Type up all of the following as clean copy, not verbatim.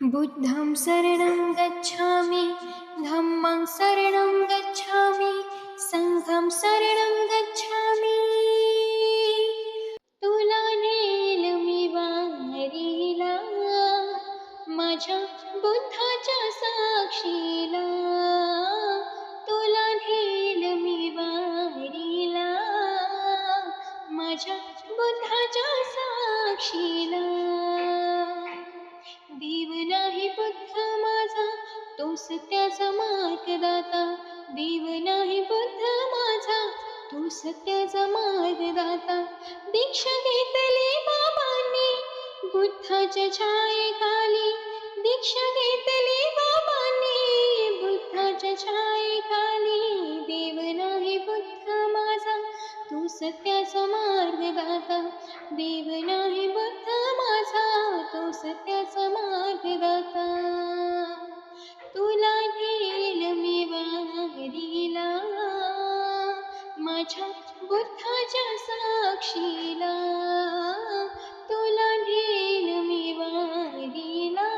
बुद्धं शरणं गच्छामि, धम्मं शरणं गच्छामि, संघं शरणं गच्छामि. तुला नेल मी वारीला, माझ्या बुद्धाच्या साक्षीला. तुला नेल मी वारीला, माझ्या बुद्धाच्या साक्षीला. देव नाही बुद्ध माझा, तो सत्याचा मार्गदाता. देव नाही बुद्ध माझा, तो सत्याचा मार्गदाता. दीक्षा घेतली बाबांनी बुद्धाच्या छायेखाली. दीक्षा घेतली बाबांनी बुद्धाच्या छायेखाली. देव नाही बुद्ध माझा, तो सत्याचा मार्गदाता. देव नाही बुद्ध माझा, तो सत्याचा मार्गदाता. तुला नेल मी वारीला, माझ्या बुद्धाच्या साक्षीला. तुला नेल मी वारीला,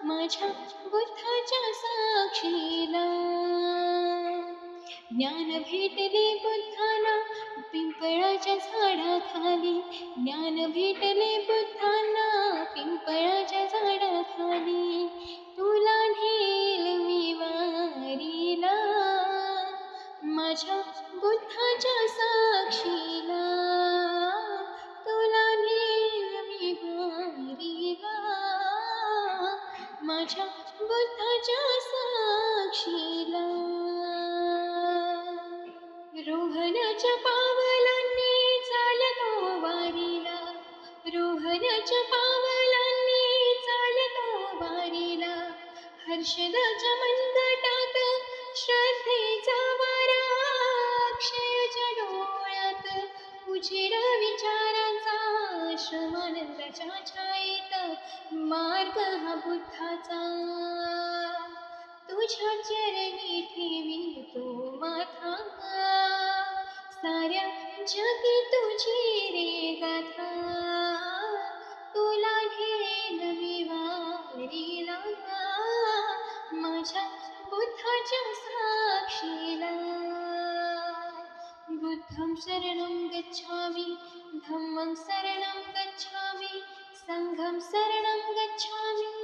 माझ्या बुद्धाच्या साक्षीला. ज्ञान भेटले बुद्धांना पिंपळाच्या झाडाखाली. ज्ञान भेटले बुद्धांना पिंपळाच्या झाडाखाली. तुला नेल मी वारीला, माझ्या बुद्धाच्या साक्षीला. तुला नेल मी वारीला, माझ्या बुद्धाच्या साक्षीला. रोहनाच्या पावलांनी चालतो वारीला. रोहनाच्या पावलांनी चालतो वारीला. हर्षदाच्या मनगटात श्रद्धेचा वारा. अक्षयच्या डोळ्यात उजेड विचारांचा. श्रमानंदाच्या छायेत मार्ग हा बुद्धाचा. तुझ्या चरणी ठेवितो माथा, साऱ्या जगी तुझी रे गाथा. तुला नेल मी वारीला, माझ्या बुद्धाच्या साक्षीला. बुद्धं शरणं गच्छामि, धम्मं शरणं गच्छामि, संघं शरणं गच्छामि,